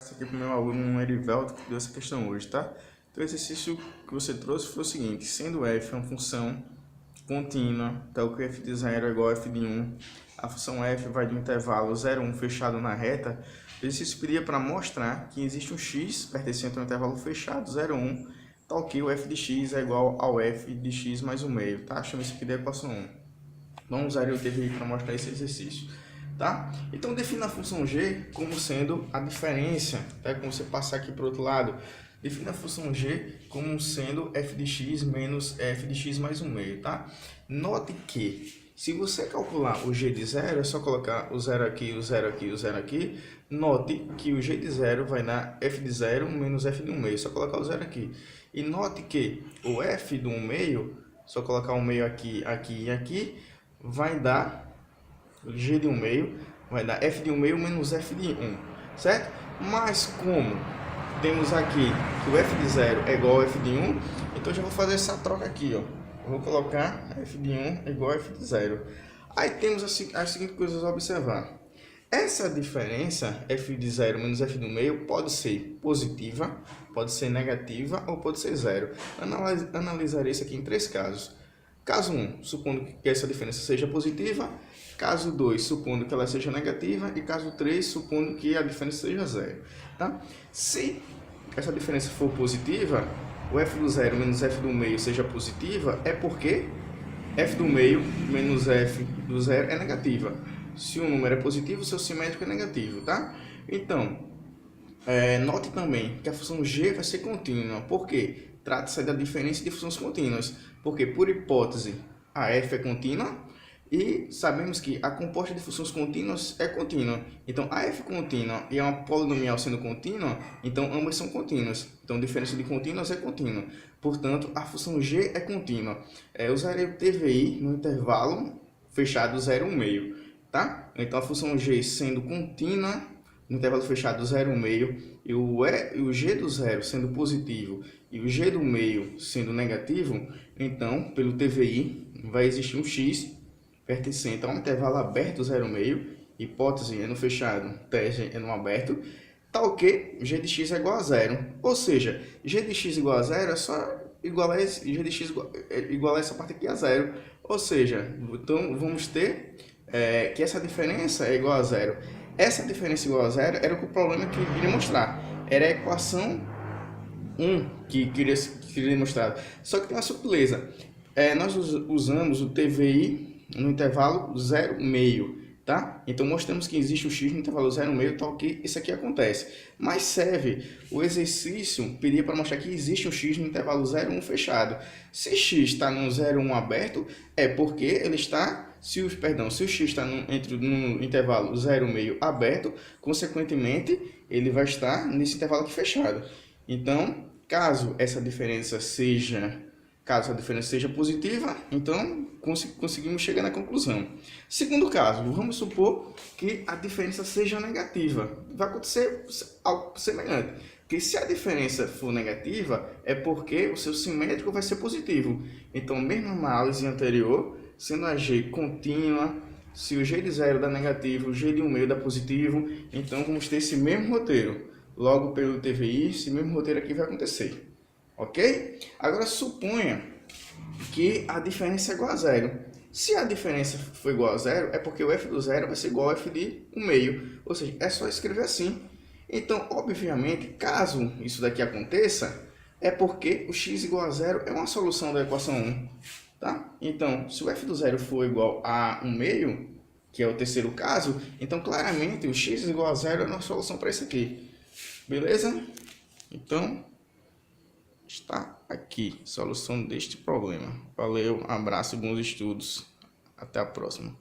Esse aqui para o meu aluno Erivelto, que deu essa questão hoje, tá? Então, o exercício que você trouxe foi o seguinte: sendo f uma função contínua, tal que f de 0 é igual a f de 1, a função f vai do intervalo 0, 1 fechado na reta. O exercício pedia para mostrar que existe um x pertencente ao intervalo fechado 0, 1, tal que o f de x é igual ao f de x mais 1 meio, tá? Chama isso aqui de equação 1. Vamos usar o TVI para mostrar esse exercício. Tá? Então, defina a função g como sendo a diferença, tá? Como você passar aqui para o outro lado, defina a função g como sendo f de x menos f de x mais 1 meio, tá? Note que, se você calcular o g de 0, é só colocar o 0 aqui, o 0 aqui, o 0 aqui. Note que o g de 0 vai dar f de 0 menos f de 1 meio, só colocar o 0 aqui. E note que o f de 1 meio, só colocar o meio aqui, aqui e aqui, vai dar g de 1 meio, vai dar f de 1 meio menos f de 1, certo? Mas como temos aqui que o f de 0 é igual a f de 1, então eu já vou fazer essa troca aqui, ó. Eu vou colocar f de 1 é igual a f de 0. Aí temos as seguintes coisas a observar. Essa diferença, f de 0 menos f de 1 meio, pode ser positiva, pode ser negativa ou pode ser zero. Analisarei isso aqui em três casos. Caso 1, supondo que essa diferença seja positiva. Caso 2, supondo que ela seja negativa. E caso 3, supondo que a diferença seja zero. Tá? Se essa diferença for positiva, o f do 0 menos f do meio seja positiva, é porque f do meio menos f do 0 é negativa. Se o número é positivo, seu simétrico é negativo, tá? Então, note também que a função g vai ser contínua. Por quê? Trata-se da diferença de funções contínuas. Porque, por hipótese, a f é contínua e sabemos que a composta de funções contínuas é contínua. Então, a f contínua e uma polinomial sendo contínua, então ambas são contínuas. Então, a diferença de contínuas é contínua. Portanto, a função g é contínua. Eu usarei o TVI no intervalo fechado 0, 1 meio. Tá? Então, a função g sendo contínua no intervalo fechado 0, 1 meio, e o g do 0 sendo positivo e o g do meio sendo negativo, então, pelo TVI, vai existir um x pertencente a um intervalo aberto 0, 1 meio, hipótese é no fechado, tese é no aberto, tal que g de x é igual a 0. Ou seja, g de x igual a 0 é só igualar g de x igual a essa parte aqui a 0. Ou seja, então vamos ter que essa diferença é igual a 0. Essa diferença igual a 0 era o problema que eu queria mostrar. Era a equação 1 que queria demonstrar. Só que tem uma sutileza. Nós usamos o TVI no intervalo 0, meio. Tá? Então, mostramos que existe um x no intervalo 0, meio, tal que isso aqui acontece. Mas serve, o exercício pedia para mostrar que existe um x no intervalo 0, 1 fechado. Se x está no 0, 1 aberto, é porque ele está... Se o x está no intervalo 0, meio aberto, consequentemente, ele vai estar nesse intervalo aqui fechado. Então, caso essa diferença seja positiva, então conseguimos chegar na conclusão. Segundo caso, vamos supor que a diferença seja negativa. Vai acontecer algo semelhante. Porque se a diferença for negativa, é porque o seu simétrico vai ser positivo. Então, mesma análise anterior, sendo a g contínua, se o g de 0 dá negativo, o g de 1 meio dá positivo, então vamos ter esse mesmo roteiro. Logo, pelo TVI, esse mesmo roteiro aqui vai acontecer. Ok? Agora, suponha que a diferença é igual a 0. Se a diferença for igual a 0, é porque o f do 0 vai ser igual a f de 1 meio. Ou seja, é só escrever assim. Então, obviamente, caso isso daqui aconteça, é porque o x igual a 0 é uma solução da equação 1. Tá? Então, se o f do 0 for igual a 1 meio, que é o terceiro caso, então claramente o x igual a 0 é uma solução para isso aqui. Beleza? Então, está aqui, solução deste problema. Valeu, abraço e bons estudos. Até a próxima.